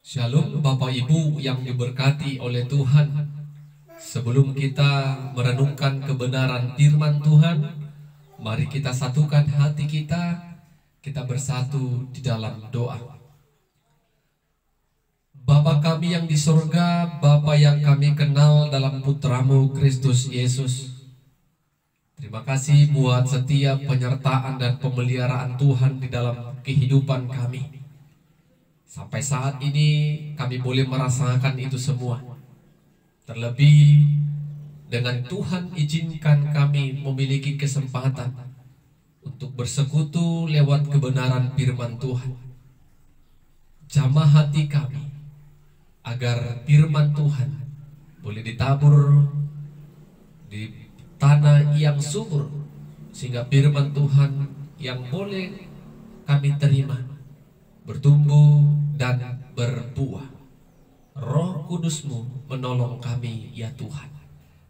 Shalom Bapak Ibu yang diberkati oleh Tuhan. Sebelum kita merenungkan kebenaran firman Tuhan, mari kita satukan hati kita bersatu di dalam doa. Bapa kami yang di sorga, Bapa yang kami kenal dalam putramu Kristus Yesus, terima kasih buat setiap penyertaan dan pemeliharaan Tuhan di dalam kehidupan kami. Sampai saat ini kami boleh merasakan itu semua. Terlebih dengan Tuhan izinkan kami memiliki kesempatan untuk bersekutu lewat kebenaran firman Tuhan. Jamah hati kami agar firman Tuhan boleh ditabur di tanah yang subur, sehingga firman Tuhan yang boleh kami terima bertumbuh dan berbuah. Roh Kudus-Mu menolong kami ya Tuhan.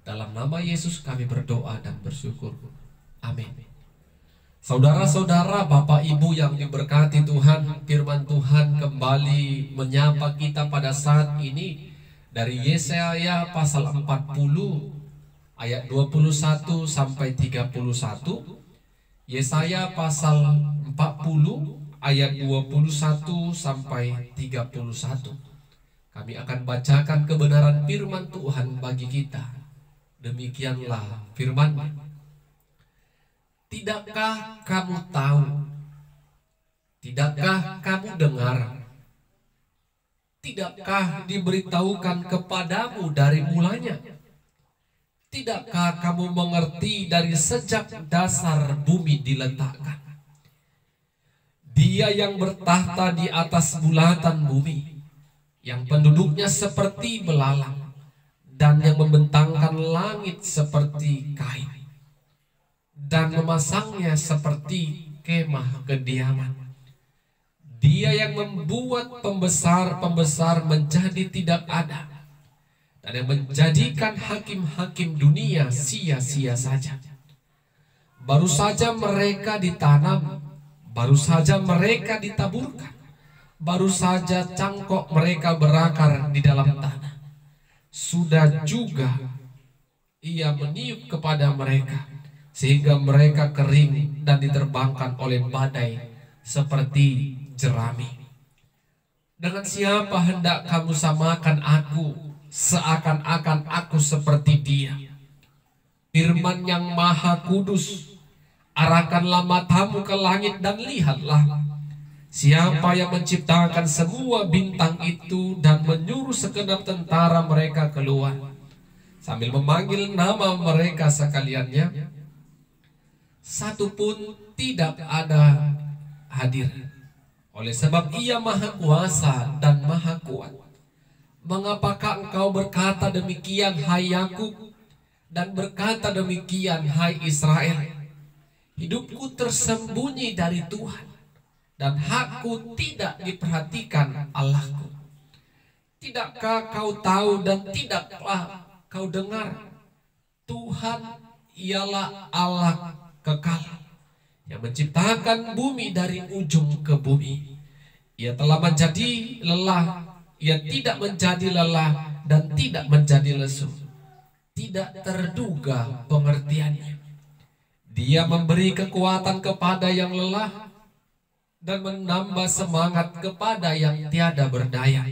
Dalam nama Yesus kami berdoa dan bersyukur. Amin. Saudara-saudara, Bapak Ibu yang diberkati Tuhan, firman Tuhan kembali menyapa kita pada saat ini dari Yesaya pasal 40 ayat 21 sampai 31. Yesaya pasal 40 ayat 21 sampai 31. Kami akan bacakan kebenaran firman Tuhan bagi kita. Demikianlah firman-Nya. Tidakkah kamu tahu? Tidakkah kamu dengar? Tidakkah diberitahukan kepadamu dari mulanya? Tidakkah kamu mengerti dari sejak dasar bumi diletakkan? Dia yang bertahta di atas bulatan bumi, yang penduduknya seperti belalang, dan yang membentangkan langit seperti kain, dan memasangnya seperti kemah kediaman. Dia yang membuat pembesar-pembesar menjadi tidak ada, dan yang menjadikan hakim-hakim dunia sia-sia saja. Baru saja mereka ditanam, baru saja mereka ditaburkan, baru saja cangkok mereka berakar di dalam tanah. Sudah juga Ia meniup kepada mereka, sehingga mereka kering dan diterbangkan oleh badai seperti jerami. Dengan siapa hendak kamu samakan aku, seakan-akan aku seperti Dia? Firman yang Maha Kudus, arahkanlah matamu ke langit dan lihatlah, siapa yang menciptakan semua bintang itu dan menyuruh segenap tentara mereka keluar, sambil memanggil nama mereka sekaliannya. Satu pun tidak ada hadir. Oleh sebab Ia Maha Kuasa dan Maha Kuat. Mengapakah engkau berkata demikian, hai Yakub, dan berkata demikian, hai Israel? Hidupku tersembunyi dari Tuhan, dan hakku tidak diperhatikan Allahku. Tidakkah kau tahu dan tidaklah kau dengar? Tuhan ialah Allah kekal, yang menciptakan bumi dari ujung ke bumi. Ia telah menjadi lelah, Ia tidak menjadi lelah, dan tidak menjadi lesu. Tidak terduga pengertiannya. Dia memberi kekuatan kepada yang lelah dan menambah semangat kepada yang tiada berdaya.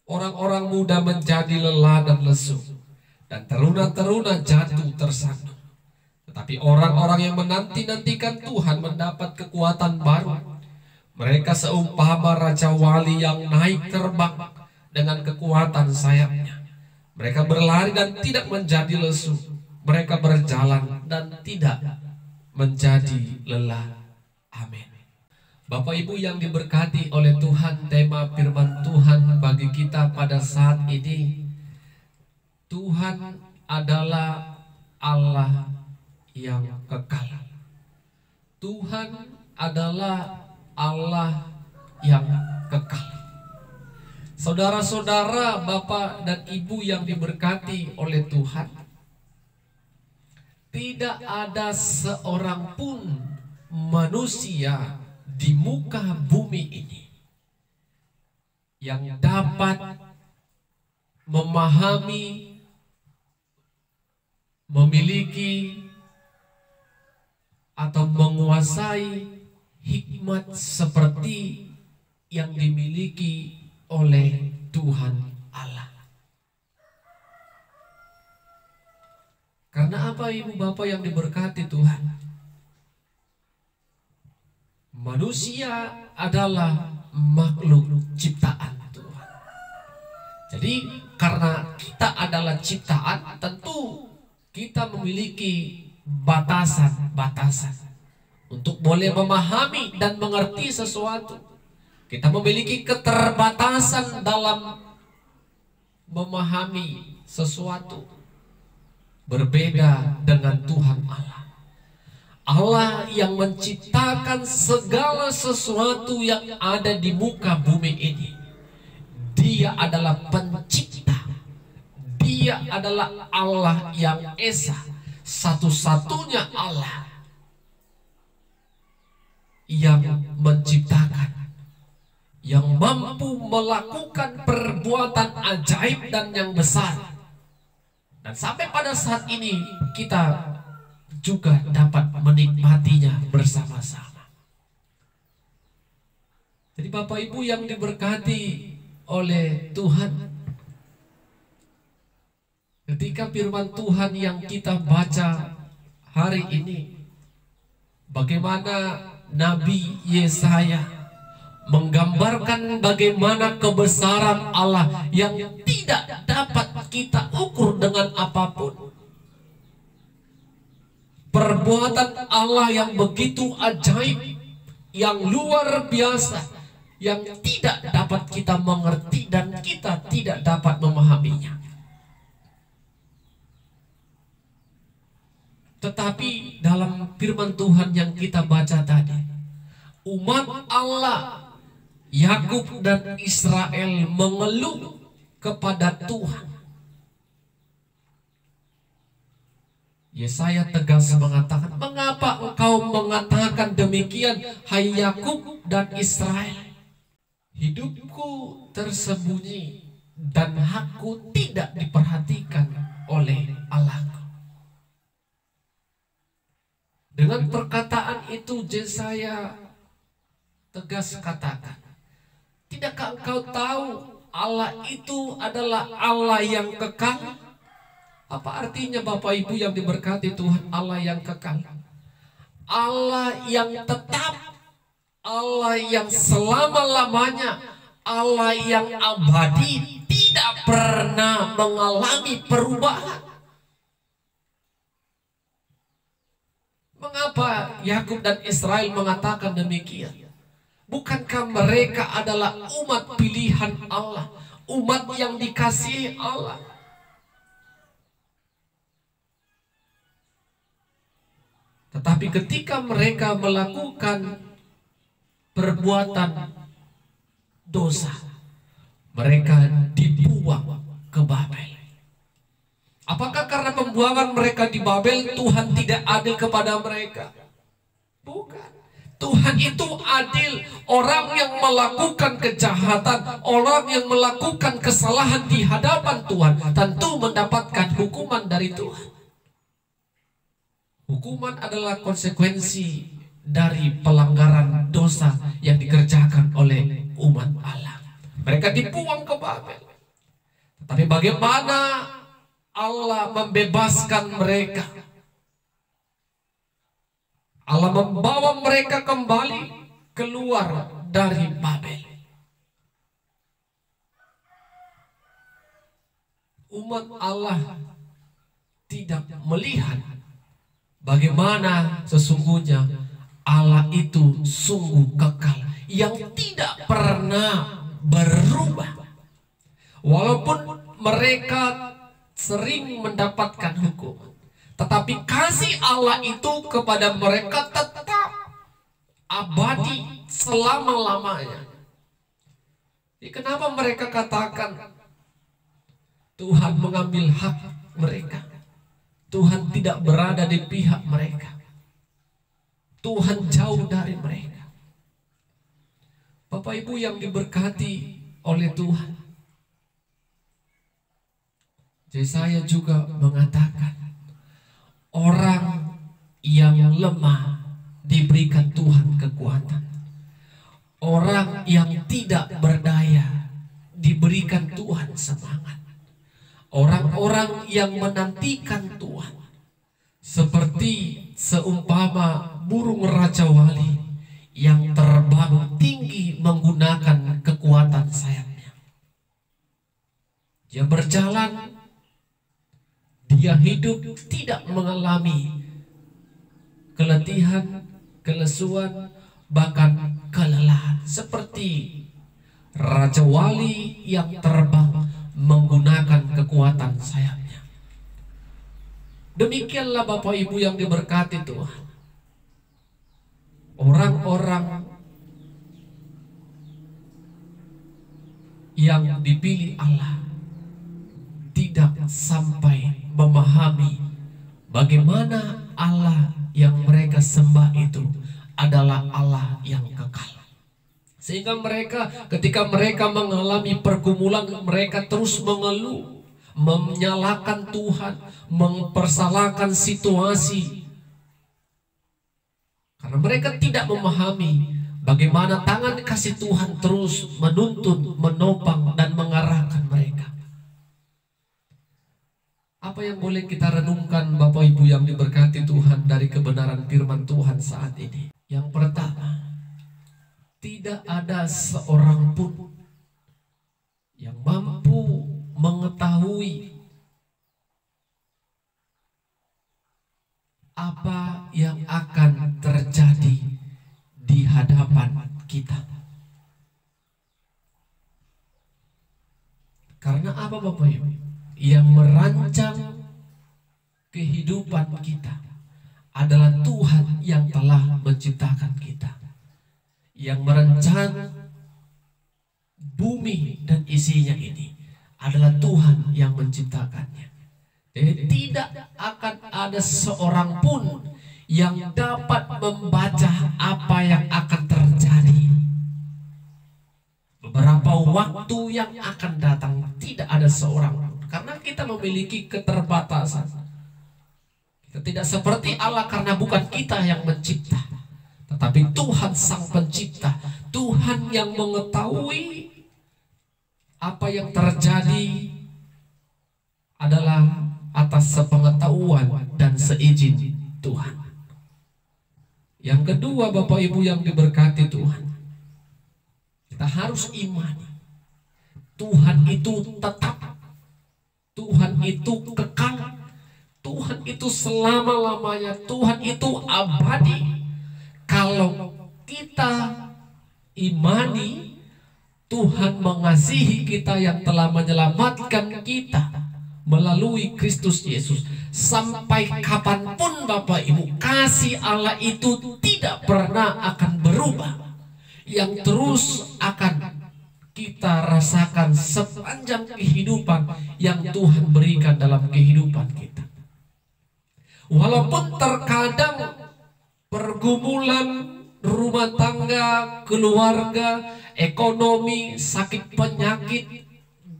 Orang-orang muda menjadi lelah dan lesu, dan teruna-teruna jatuh tersandung. Tetapi orang-orang yang menanti-nantikan Tuhan mendapat kekuatan baru. Mereka seumpama Raja Wali yang naik terbang dengan kekuatan sayapnya. Mereka berlari dan tidak menjadi lesu. Mereka berjalan dan tidak menjadi lelah. Amin. Bapak Ibu yang diberkati oleh Tuhan, tema firman Tuhan bagi kita pada saat ini, Tuhan adalah Allah yang kekal. Tuhan adalah Allah yang kekal. Saudara-saudara, Bapak dan Ibu yang diberkati oleh Tuhan, tidak ada seorang pun manusia di muka bumi ini yang dapat memahami, memiliki, atau menguasai hikmat seperti yang dimiliki oleh Tuhan Allah. Karena apa, ibu bapak yang diberkati Tuhan? Manusia adalah makhluk ciptaan Tuhan. Jadi karena kita adalah ciptaan, tentu kita memiliki batasan-batasan untuk boleh memahami dan mengerti sesuatu. Kita memiliki keterbatasan dalam memahami sesuatu. Berbeda dengan Tuhan Allah. Allah yang menciptakan segala sesuatu yang ada di muka bumi ini. Dia adalah pencipta. Dia adalah Allah yang esa, satu-satunya Allah yang menciptakan, yang mampu melakukan perbuatan ajaib dan yang besar. Dan sampai pada saat ini kita juga dapat menikmatinya bersama-sama. Jadi Bapak Ibu yang diberkati oleh Tuhan, ketika firman Tuhan yang kita baca hari ini, bagaimana Nabi Yesaya menggambarkan bagaimana kebesaran Allah yang tidak dapat kita ukur dengan apapun. Perbuatan Allah yang begitu ajaib, yang luar biasa, yang tidak dapat kita mengerti dan kita tidak dapat memahaminya. Tetapi dalam firman Tuhan yang kita baca tadi, umat Allah, Yakub dan Israel mengeluh kepada Tuhan. Yesaya tegas mengatakan, mengapa engkau mengatakan demikian, hai Yakub dan Israel? Hidupku tersembunyi dan hakku tidak diperhatikan oleh Allahku. Dengan perkataan itu Yesaya tegas katakan, tidakkah engkau tahu Allah itu adalah Allah yang kekal? Apa artinya Bapak Ibu yang diberkati Tuhan? Allah yang kekal, Allah yang tetap, Allah yang selama-lamanya, Allah yang abadi, tidak pernah mengalami perubahan. Mengapa Yakub dan Israel mengatakan demikian? Bukankah mereka adalah umat pilihan Allah, umat yang dikasihi Allah? Tetapi ketika mereka melakukan perbuatan dosa, mereka dibuang ke Babel. Apakah karena pembuangan mereka di Babel Tuhan tidak adil kepada mereka? Bukan. Tuhan itu adil. Orang yang melakukan kejahatan, orang yang melakukan kesalahan di hadapan Tuhan, tentu mendapatkan hukuman dari Tuhan. Hukuman adalah konsekuensi dari pelanggaran dosa yang dikerjakan oleh umat Allah. Mereka dibuang ke Babel. Tetapi bagaimana Allah membebaskan mereka? Allah membawa mereka kembali keluar dari Babel. Umat Allah tidak melihat bagaimana sesungguhnya Allah itu sungguh kekal, yang tidak pernah berubah. Walaupun mereka sering mendapatkan hukuman, tetapi kasih Allah itu kepada mereka tetap abadi selama-lamanya. Kenapa mereka katakan Tuhan mengambil hak mereka? Tuhan tidak berada di pihak mereka. Tuhan jauh dari mereka. Bapak Ibu yang diberkati oleh Tuhan. Yesaya juga mengatakan, orang yang lemah diberikan Tuhan kekuatan. Orang yang tidak berdaya diberikan Tuhan semangat. Orang-orang yang menantikan Tuhan seperti seumpama burung raja wali yang terbang tinggi menggunakan kekuatan sayapnya. Dia berjalan, dia hidup tidak mengalami keletihan, kelesuan, bahkan kelelahan. Seperti raja wali yang terbang menggunakan kekuatan sayapnya. Demikianlah Bapak Ibu yang diberkati Tuhan. Orang-orang yang dipilih Allah tidak sampai memahami bagaimana Allah yang mereka sembah itu adalah Allah yang kekal. Sehingga mereka, ketika mereka mengalami pergumulan, mereka terus mengeluh, menyalahkan Tuhan, mempersalahkan situasi. Karena mereka tidak memahami bagaimana tangan kasih Tuhan terus menuntun, menopang, dan mengarahkan mereka. Apa yang boleh kita renungkan Bapak Ibu yang diberkati Tuhan dari kebenaran firman Tuhan saat ini? Yang pertama, tidak ada seorang pun yang mampu mengetahui apa yang akan terjadi di hadapan kita. Karena apa Bapak Ibu? Yang merancang kehidupan kita adalah Tuhan yang telah menciptakan kita. Yang merancang bumi dan isinya ini adalah Tuhan yang menciptakannya. Jadi tidak akan ada seorang pun yang dapat membaca apa yang akan terjadi beberapa waktu yang akan datang. Tidak ada seorang pun, karena kita memiliki keterbatasan. Kita tidak seperti Allah karena bukan kita yang mencipta, tetapi Tuhan Sang Pencipta, Tuhan yang mengetahui apa yang terjadi adalah atas sepengetahuan dan seizin Tuhan. Yang kedua Bapak Ibu yang diberkati Tuhan, kita harus imani Tuhan itu tetap, Tuhan itu kekal, Tuhan itu selama-lamanya, Tuhan itu abadi. Kalau kita imani Tuhan mengasihi kita yang telah menyelamatkan kita melalui Kristus Yesus, sampai kapanpun Bapak Ibu, kasih Allah itu tidak pernah akan berubah, yang terus akan kita rasakan sepanjang kehidupan yang Tuhan berikan dalam kehidupan kita. Walaupun terkadang pergumulan rumah tangga, keluarga, ekonomi, sakit penyakit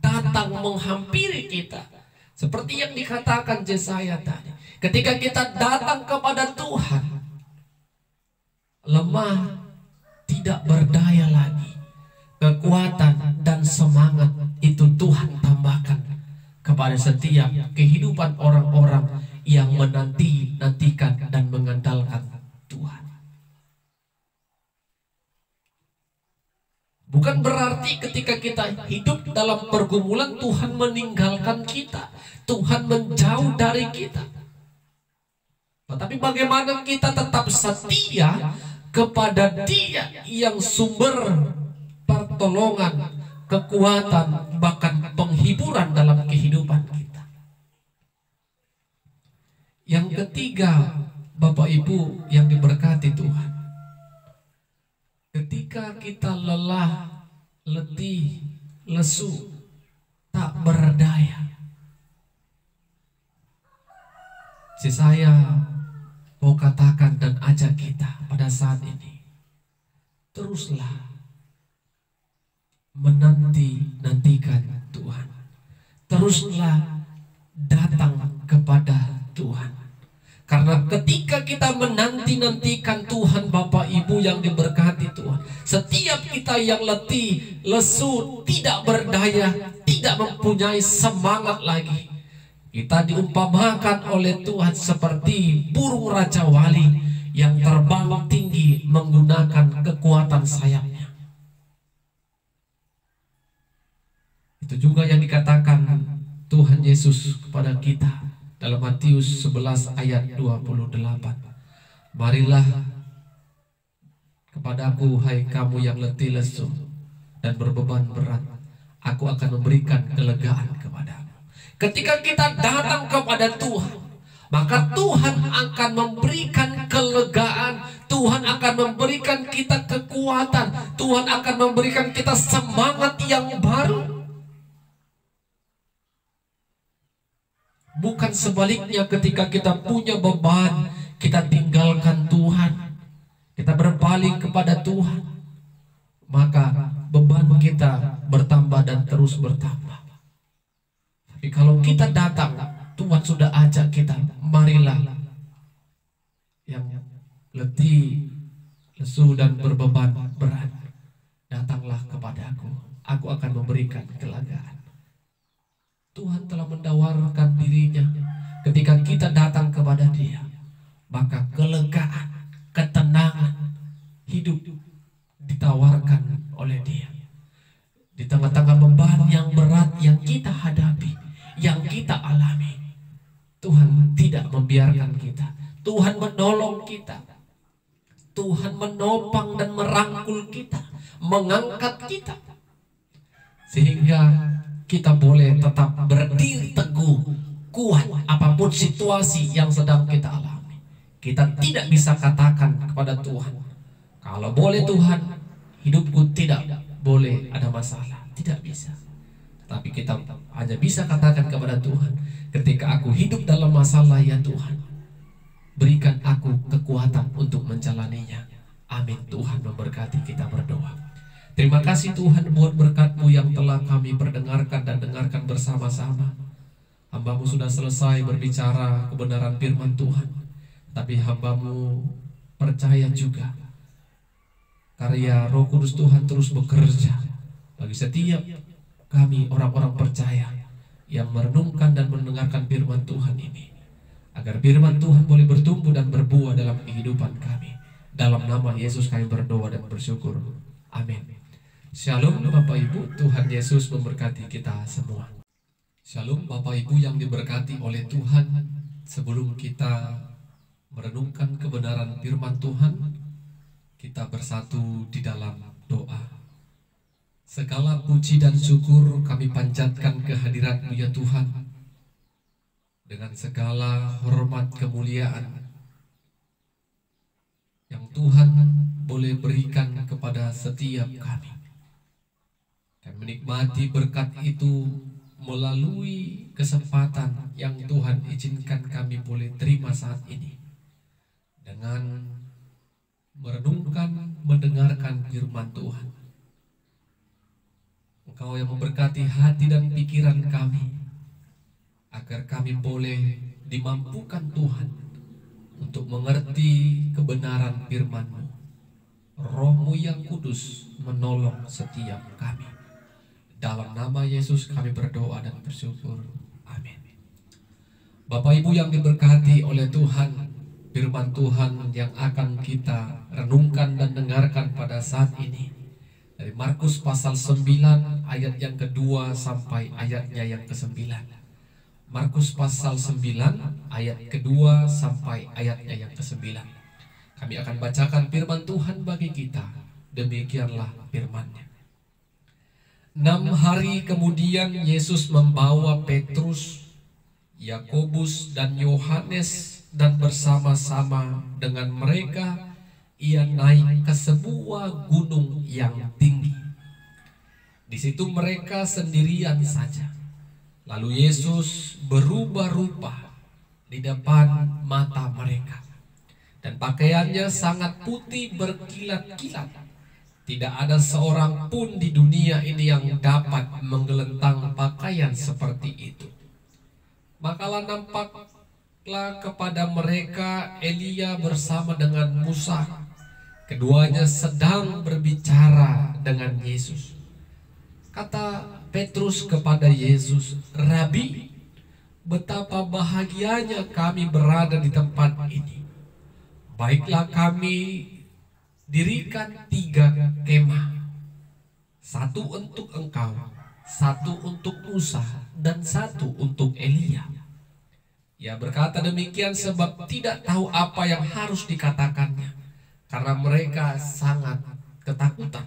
datang menghampiri kita, seperti yang dikatakan Yesaya tadi, ketika kita datang kepada Tuhan, lemah, tidak berdaya lagi, kekuatan dan semangat itu Tuhan tambahkan kepada setiap kehidupan orang-orang yang menantikan dan mengandalkan Tuhan. Bukan berarti ketika kita hidup dalam pergumulan Tuhan meninggalkan kita, Tuhan menjauh dari kita. Tetapi bagaimana kita tetap setia kepada Dia yang sumber pertolongan, kekuatan, bahkan penghiburan dalam kehidupan kita. Yang ketiga, Bapak Ibu yang diberkati Tuhan, ketika kita lelah, letih, lesu, tak berdaya, saya mau katakan dan ajak kita pada saat ini, teruslah menanti-nantikan Tuhan. Teruslah datang kepada Tuhan. Karena ketika kita menanti-nantikan Tuhan, Bapak Ibu yang diberkati Tuhan, setiap kita yang letih, lesu, tidak berdaya, tidak mempunyai semangat lagi, kita diumpamakan oleh Tuhan seperti burung Raja Wali yang terbang tinggi menggunakan kekuatan sayapnya. Itu juga yang dikatakan Tuhan Yesus kepada kita dalam Matius 11 ayat 28. Marilah kepadaku, hai kamu yang letih lesu dan berbeban berat, aku akan memberikan kelegaan kepadamu. Ketika kita datang kepada Tuhan, maka Tuhan akan memberikan kelegaan, Tuhan akan memberikan kita kekuatan, Tuhan akan memberikan kita semangat yang baru. Bukan sebaliknya, ketika kita punya beban, kita tinggalkan Tuhan, kita berpaling kepada Tuhan, maka beban kita bertambah dan terus bertambah. Tapi kalau kita datang, Tuhan sudah ajak kita, marilah yang letih, lesu dan berbeban berat, datanglah kepadaku, aku akan memberikan kelegaan. Tuhan telah mendawarkan dirinya. Ketika kita datang kepada Dia, maka kelegaan, ketenangan hidup ditawarkan oleh Dia. Di tengah-tengah beban yang berat yang kita hadapi, yang kita alami, Tuhan tidak membiarkan kita. Tuhan menolong kita. Tuhan menopang dan merangkul kita, mengangkat kita, sehingga kita boleh tetap berdiri teguh, kuat apapun situasi yang sedang kita alami. Kita tidak bisa katakan kepada Tuhan, kalau boleh Tuhan, hidupku tidak boleh ada masalah. Tidak bisa. Tapi kita hanya bisa katakan kepada Tuhan, ketika aku hidup dalam masalah, ya Tuhan, berikan aku kekuatan untuk menjalaninya. Amin. Tuhan memberkati. Kita berdoa. Terima kasih Tuhan buat berkat-Mu yang telah kami perdengarkan dan dengarkan bersama-sama. Hamba-Mu sudah selesai berbicara kebenaran firman Tuhan, tapi hamba-Mu percaya juga karya Roh Kudus Tuhan terus bekerja bagi setiap kami orang-orang percaya yang merenungkan dan mendengarkan firman Tuhan ini, agar firman Tuhan boleh bertumbuh dan berbuah dalam kehidupan kami. Dalam nama Yesus kami berdoa dan bersyukur. Amin. Shalom Bapak Ibu, Tuhan Yesus memberkati kita semua. Shalom Bapak Ibu yang diberkati oleh Tuhan. Sebelum kita merenungkan kebenaran firman Tuhan, kita bersatu di dalam doa. Segala puji dan syukur kami panjatkan kehadirat-Mu ya Tuhan, dengan segala hormat kemuliaan yang Tuhan boleh berikan kepada setiap kami. Dan menikmati berkat itu melalui kesempatan yang Tuhan izinkan kami boleh terima saat ini, dengan merenungkan, mendengarkan firman Tuhan. Engkau yang memberkati hati dan pikiran kami, agar kami boleh dimampukan Tuhan untuk mengerti kebenaran firman-Mu. Roh-Mu yang kudus menolong setiap kami. Dalam nama Yesus kami berdoa dan bersyukur. Amin. Bapak Ibu yang diberkati oleh Tuhan, firman Tuhan yang akan kita renungkan dan dengarkan pada saat ini dari Markus pasal 9 ayat yang kedua sampai ayatnya yang ke-9. Markus pasal 9 ayat kedua sampai ayatnya yang ke-9. Kami akan bacakan firman Tuhan bagi kita. Demikianlah firman-Nya. 6 hari kemudian Yesus membawa Petrus, Yakobus dan Yohanes, dan bersama-sama dengan mereka Ia naik ke sebuah gunung yang tinggi. Di situ mereka sendirian saja. Lalu Yesus berubah rupa di depan mata mereka, dan pakaiannya sangat putih berkilat-kilat, Tidak ada seorang pun di dunia ini yang dapat menggelentang pakaian seperti itu. Makalah nampaklah kepada mereka Elia bersama dengan Musa. Keduanya sedang berbicara dengan Yesus. Kata Petrus kepada Yesus, "Rabi, betapa bahagianya kami berada di tempat ini. Baiklah kami dirikan 3 kemah. 1 untuk engkau, 1 untuk Musa, dan 1 untuk Elia." Ia berkata demikian sebab tidak tahu apa yang harus dikatakannya, karena mereka sangat ketakutan.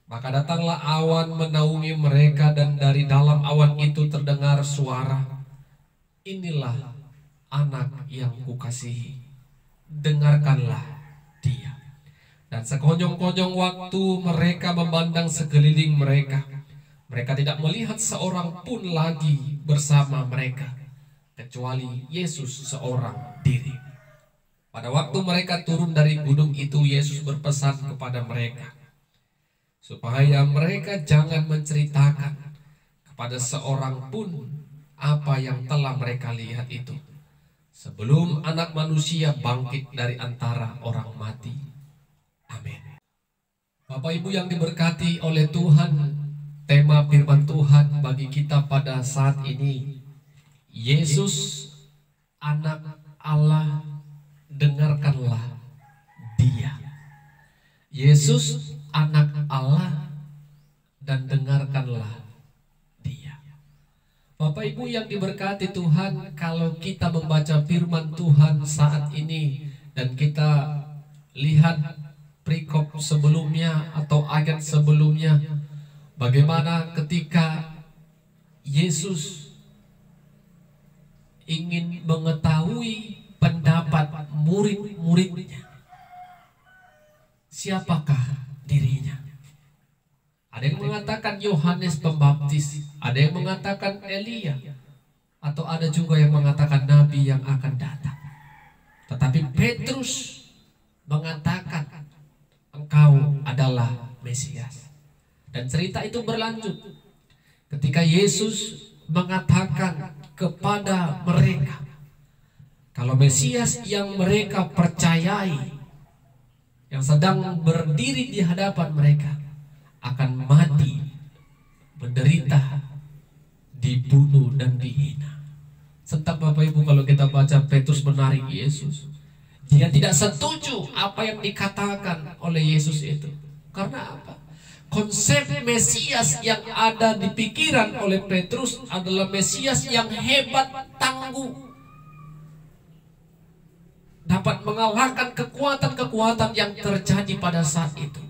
Maka datanglah awan menaungi mereka, dan dari dalam awan itu terdengar suara, "Inilah anak yang kukasihi, dengarkanlah dia." Dan sekonyong-konyong waktu mereka memandang sekeliling mereka, mereka tidak melihat seorang pun lagi bersama mereka, kecuali Yesus seorang diri. Pada waktu mereka turun dari gunung itu, Yesus berpesan kepada mereka supaya mereka jangan menceritakan kepada seorang pun apa yang telah mereka lihat itu, sebelum Anak Manusia bangkit dari antara orang mati. Amin. Bapak Ibu yang diberkati oleh Tuhan, tema firman Tuhan bagi kita pada saat ini, Yesus Anak Allah, dengarkanlah Dia. Yesus Anak Allah, dan dengarkanlah Dia. Bapak Ibu yang diberkati Tuhan, kalau kita membaca firman Tuhan saat ini dan kita lihat perikop sebelumnya atau ayat sebelumnya, bagaimana ketika Yesus ingin mengetahui pendapat murid-muridnya, siapakah dirinya. Ada yang mengatakan Yohanes Pembaptis, ada yang mengatakan Elia, atau ada juga yang mengatakan nabi yang akan datang. Tetapi Petrus mengatakan, "Engkau adalah Mesias." Dan cerita itu berlanjut ketika Yesus mengatakan kepada mereka kalau Mesias yang mereka percayai, yang sedang berdiri di hadapan mereka, akan mati, menderita, dibunuh, dan dihina. Sentak Bapak Ibu, kalau kita baca Petrus menarik Yesus, dia tidak setuju apa yang dikatakan oleh Yesus itu. Karena apa? Konsep Mesias yang ada di pikiran oleh Petrus adalah Mesias yang hebat, tangguh, dapat mengalahkan kekuatan-kekuatan yang terjadi pada saat itu.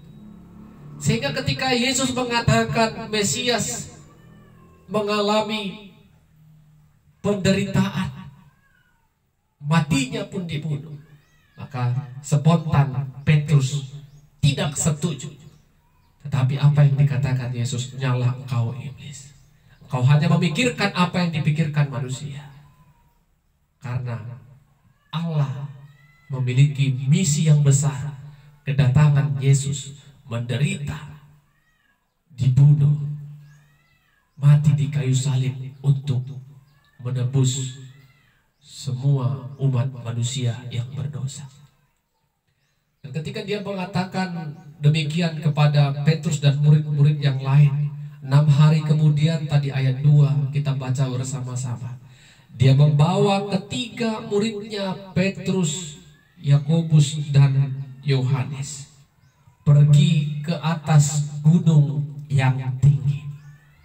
Sehingga ketika Yesus mengatakan Mesias mengalami penderitaan, matinya pun dibunuh, maka spontan Petrus tidak setuju. Tetapi apa yang dikatakan Yesus, "Nyalah engkau iblis, engkau hanya memikirkan apa yang dipikirkan manusia." Karena Allah memiliki misi yang besar, kedatangan Yesus menderita, dibunuh, mati di kayu salib untuk menebus semua umat manusia yang berdosa. Dan ketika dia mengatakan demikian kepada Petrus dan murid-murid yang lain, 6 hari kemudian, tadi ayat 2 kita baca bersama-sama, dia membawa ketiga muridnya, Petrus, Yakobus, dan Yohanes, pergi ke atas gunung yang tinggi.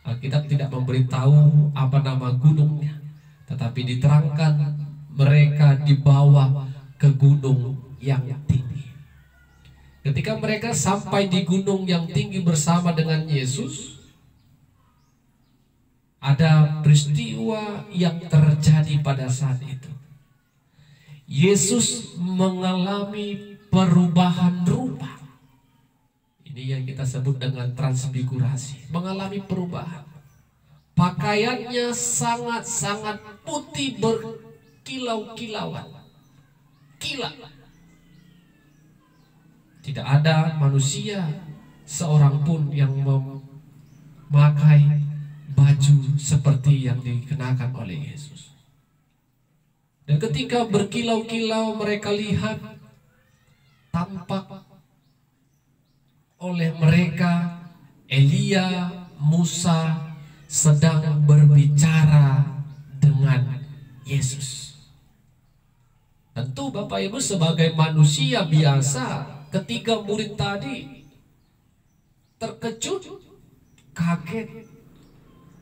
Alkitab tidak memberitahu apa nama gunungnya, tetapi diterangkan mereka dibawa ke gunung yang tinggi. Ketika mereka sampai di gunung yang tinggi bersama dengan Yesus, ada peristiwa yang terjadi pada saat itu. Yesus mengalami perubahan rupa. Ini yang kita sebut dengan transfigurasi, mengalami perubahan. Pakaiannya sangat-sangat putih berkilau-kilauan, kilat. Tidak ada manusia seorang pun yang memakai baju seperti yang dikenakan oleh Yesus. Dan ketika berkilau-kilau mereka lihat, tampak oleh mereka Elia, Musa sedang berbicara dengan Yesus. Tentu Bapak Ibu sebagai manusia biasa, ketika murid tadi terkejut, kaget,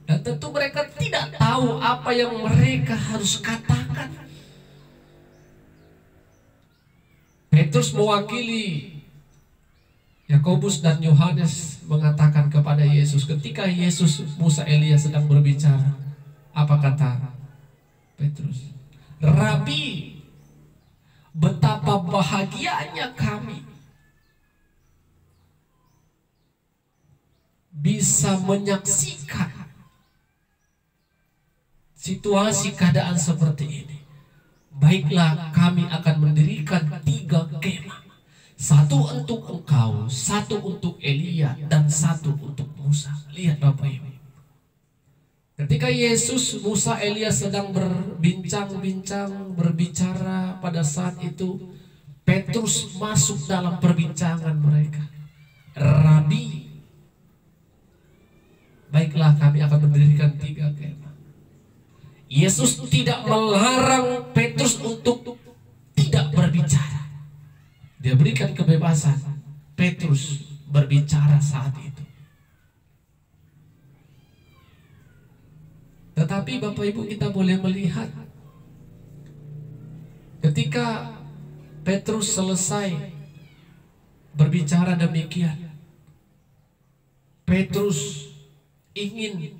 dan tentu mereka tidak tahu apa yang mereka harus katakan. Petrus mewakili Yakobus dan Yohanes mengatakan kepada Yesus, ketika Yesus, Musa, Elia sedang berbicara, apa kata Petrus? Rabi, betapa bahagianya kami bisa menyaksikan situasi keadaan seperti ini. Baiklah, kami akan mendirikan 3 kemah. 1 untuk engkau, 1 untuk Elia, dan 1 untuk Musa. Lihat Bapak Ibu. Ketika Yesus, Musa, Elia sedang berbincang-bincang, berbicara pada saat itu, Petrus masuk dalam perbincangan mereka. Rabi, baiklah kami akan mendirikan 3 kemah. Yesus tidak melarang Petrus untuk tidak berbicara. Dia berikan kebebasan Petrus berbicara saat itu. Tetapi Bapak Ibu, kita boleh melihat ketika Petrus selesai berbicara demikian, Petrus ingin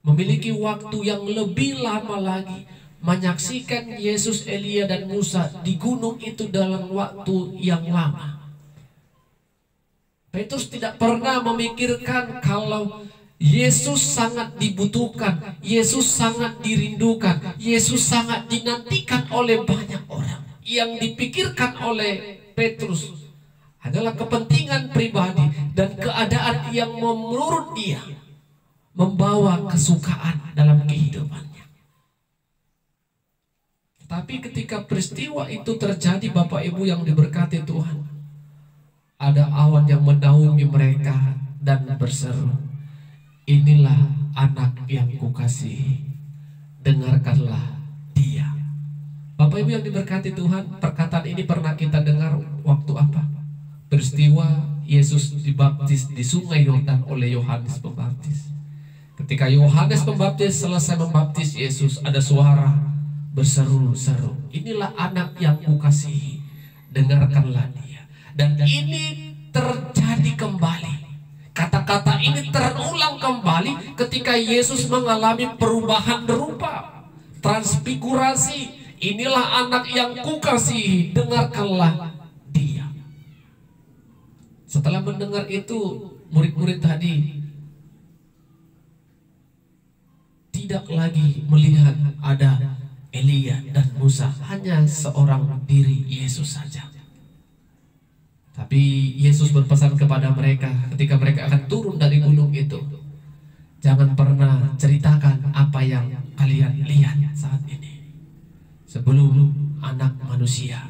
memiliki waktu yang lebih lama lagi menyaksikan Yesus, Elia, dan Musa di gunung itu dalam waktu yang lama. Petrus tidak pernah memikirkan kalau Yesus sangat dibutuhkan, Yesus sangat dirindukan, Yesus sangat dinantikan oleh banyak orang. Yang dipikirkan oleh Petrus adalah kepentingan pribadi dan keadaan yang menurut dia membawa kesukaan dalam kehidupannya. Tapi ketika peristiwa itu terjadi, Bapak Ibu yang diberkati Tuhan, ada awan yang menaungi mereka dan berseru, inilah anak yang kukasihi, dengarkanlah dia. Bapak Ibu yang diberkati Tuhan, perkataan ini pernah kita dengar waktu apa? Peristiwa Yesus dibaptis di sungai Yordan oleh Yohanes Pembaptis. Ketika Yohanes Pembaptis selesai membaptis Yesus, ada suara berseru-seru, inilah anak yang kukasihi, dengarkanlah dia. Dan ini terjadi kembali. Kata-kata ini terulang kembali ketika Yesus mengalami perubahan rupa, transfigurasi. Inilah anak yang kukasihi, dengarkanlah dia. Setelah mendengar itu, murid-murid tadi tidak lagi melihat ada Elia dan Musa, hanya seorang diri Yesus saja. Tapi Yesus berpesan kepada mereka ketika mereka akan turun dari gunung itu, jangan pernah ceritakan apa yang kalian lihat saat ini sebelum anak manusia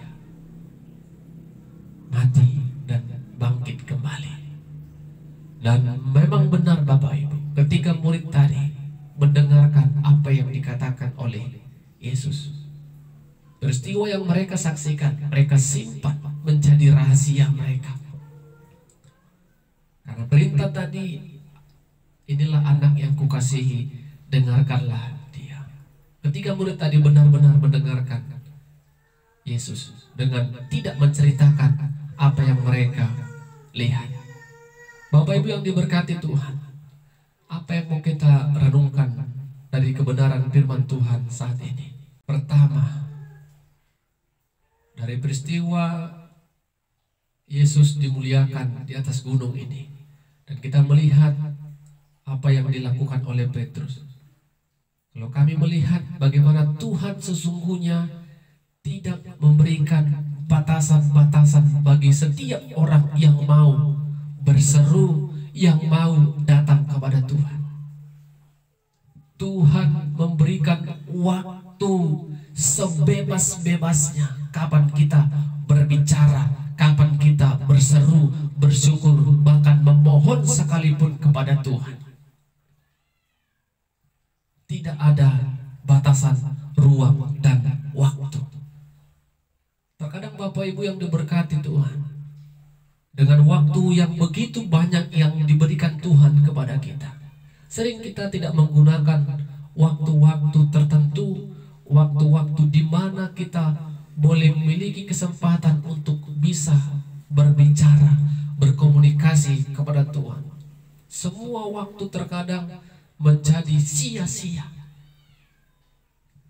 mati dan bangkit kembali. Dan memang benar Bapak Ibu, ketika murid tadi mendengarkan apa yang dikatakan oleh Yesus, peristiwa yang mereka saksikan, mereka simpan menjadi rahasia mereka. Karena perintah tadi, inilah anak yang kukasihi, dengarkanlah dia. Ketika murid tadi benar-benar mendengarkan Yesus dengan tidak menceritakan apa yang mereka lihat. Bapak Ibu yang diberkati Tuhan, apa yang mau kita renungkan dari kebenaran firman Tuhan saat ini? Pertama, dari peristiwa Yesus dimuliakan di atas gunung ini, dan kita melihat apa yang dilakukan oleh Petrus. Kalau kami melihat bagaimana Tuhan sesungguhnya tidak memberikan batasan-batasan bagi setiap orang yang mau berseru, yang mau datang kepada Tuhan. Tuhan memberikan waktu sebebas-bebasnya kapan kita berbicara, kapan kita berseru, bersyukur, bahkan memohon sekalipun kepada Tuhan. Tidak ada batasan ruang dan waktu. Terkadang Bapak Ibu yang diberkati Tuhan, dengan waktu yang begitu banyak yang diberikan Tuhan kepada kita, sering kita tidak menggunakan waktu-waktu tertentu, waktu-waktu di mana kita boleh memiliki kesempatan untuk bisa berbicara, berkomunikasi kepada Tuhan. Semua waktu terkadang menjadi sia-sia.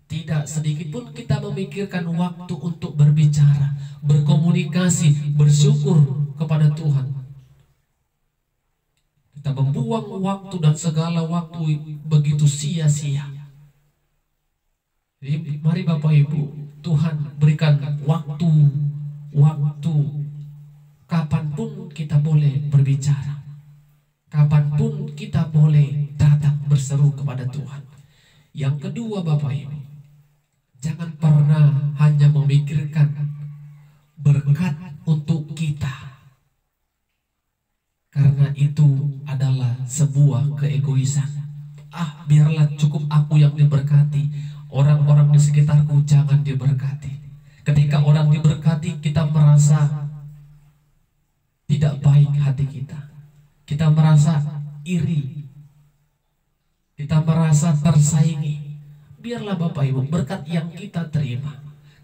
Tidak sedikit pun kita memikirkan waktu untuk berbicara, berkomunikasi, bersyukur kepada Tuhan. Kita membuang waktu dan segala waktu begitu sia-sia. Jadi mari Bapak Ibu, Tuhan berikan waktu kapanpun kita boleh berbicara, kapanpun kita boleh datang berseru kepada Tuhan. Yang kedua Bapak Ibu, jangan pernah hanya memikirkan berkat untuk kita, karena itu adalah sebuah keegoisan. Biarlah cukup aku yang diberkati, orang-orang di sekitarku jangan diberkati. Ketika orang diberkati, kita merasa tidak baik hati kita. Kita merasa iri, kita merasa tersaingi. Biarlah Bapak Ibu, berkat yang kita terima,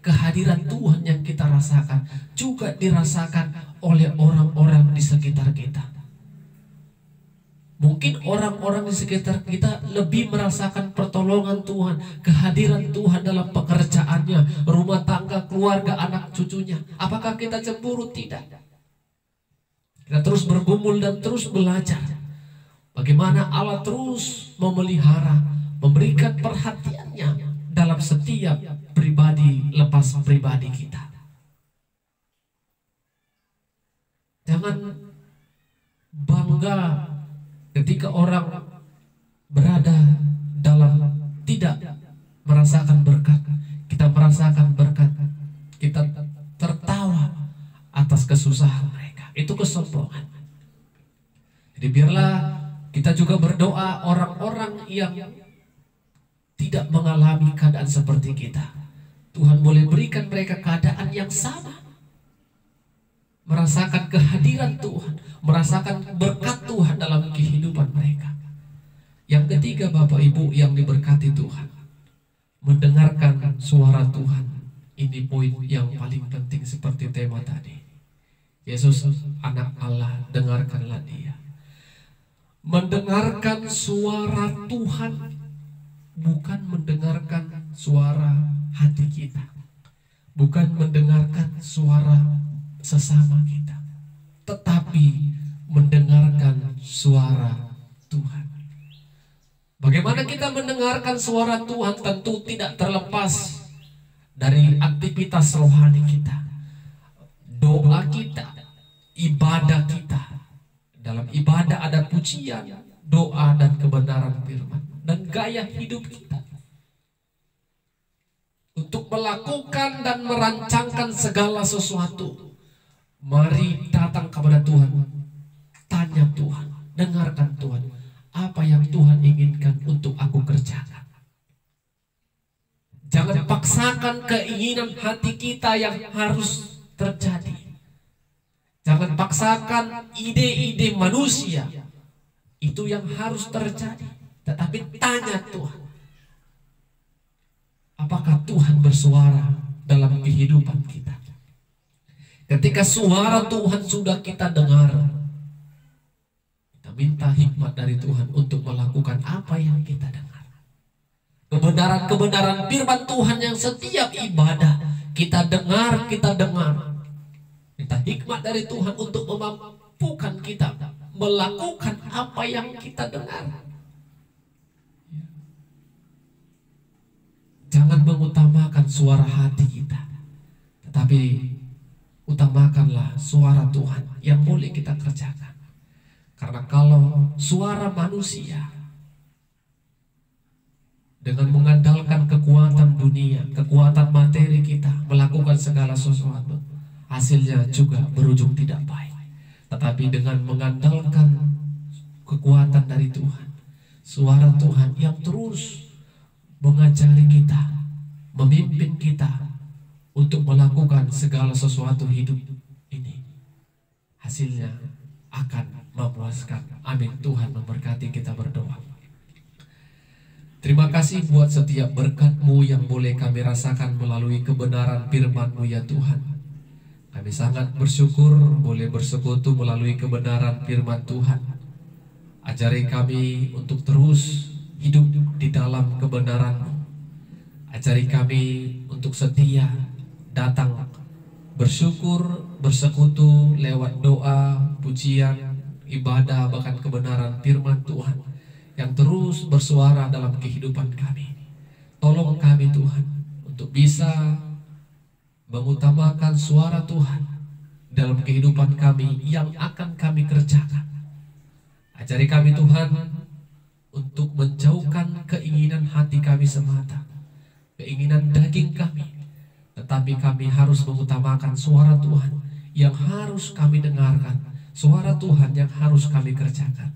kehadiran Tuhan yang kita rasakan, juga dirasakan oleh orang-orang di sekitar kita. Mungkin orang-orang di sekitar kita lebih merasakan pertolongan Tuhan, kehadiran Tuhan dalam pekerjaannya, rumah tangga, keluarga, anak cucunya. Apakah kita cemburu? Tidak. Kita terus bergumul dan terus belajar bagaimana Allah terus memelihara, memberikan perhatiannya dalam setiap pribadi lepas pribadi kita. Jangan bangga ketika orang berada dalam tidak merasakan berkat. Kita merasakan berkat, kita tertawa atas kesusahan mereka. Itu kesombongan. Jadi biarlah kita juga berdoa orang-orang yang tidak mengalami keadaan seperti kita. Tuhan boleh berikan mereka keadaan yang sama, merasakan kehadiran Tuhan, merasakan berkat Tuhan dalam kehidupan mereka. Yang ketiga Bapak Ibu yang diberkati Tuhan, mendengarkan suara Tuhan. Ini poin yang paling penting seperti tema tadi. Yesus anak Allah, dengarkanlah Dia. Mendengarkan suara Tuhan, bukan mendengarkan suara hati kita, bukan mendengarkan suara sesama kita, tetapi mendengarkan suara Tuhan. Bagaimana kita mendengarkan suara Tuhan? Tentu tidak terlepas dari aktivitas rohani kita, doa kita, ibadah kita. Dalam ibadah ada pujian, doa, dan kebenaran firman, dan gaya hidup kita untuk melakukan dan merancangkan segala sesuatu. Mari datang kepada Tuhan, tanya Tuhan, dengarkan Tuhan, apa yang Tuhan inginkan untuk aku kerjakan. Jangan paksakan keinginan hati kita yang harus terjadi. Jangan paksakan ide-ide manusia itu yang harus terjadi. Tetapi tanya Tuhan, apakah Tuhan bersuara dalam kehidupan kita? Ketika suara Tuhan sudah kita dengar, kita minta hikmat dari Tuhan untuk melakukan apa yang kita dengar. Kebenaran-kebenaran firman Tuhan yang setiap ibadah kita dengar, minta hikmat dari Tuhan untuk memampukan kita melakukan apa yang kita dengar. Jangan mengutamakan suara hati kita, tetapi utamakanlah suara Tuhan yang boleh kita kerjakan. Karena kalau suara manusia dengan mengandalkan kekuatan dunia, kekuatan materi kita melakukan segala sesuatu, hasilnya juga berujung tidak baik. Tetapi dengan mengandalkan kekuatan dari Tuhan, suara Tuhan yang terus mengajari kita, memimpin kita untuk melakukan segala sesuatu hidup ini, hasilnya akan memuaskan. Amin. Tuhan memberkati kita berdoa. Terima kasih buat setiap berkat-Mu yang boleh kami rasakan melalui kebenaran firman-Mu ya Tuhan. Kami sangat bersyukur boleh bersekutu melalui kebenaran firman Tuhan. Ajari kami untuk terus hidup di dalam kebenaran-Mu. Ajari kami untuk setia datang bersyukur, bersekutu lewat doa, pujian, ibadah, bahkan kebenaran firman Tuhan yang terus bersuara dalam kehidupan kami. Tolong kami Tuhan untuk bisa mengutamakan suara Tuhan dalam kehidupan kami yang akan kami kerjakan. Ajari kami Tuhan untuk menjauhkan keinginan hati kami semata, keinginan daging kami, tetapi kami harus mengutamakan suara Tuhan yang harus kami dengarkan, suara Tuhan yang harus kami kerjakan.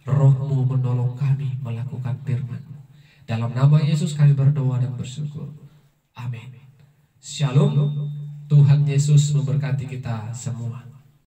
Roh-Mu menolong kami melakukan firman-Mu. Dalam nama Yesus kami berdoa dan bersyukur. Amin. Shalom. Tuhan Yesus memberkati kita semua.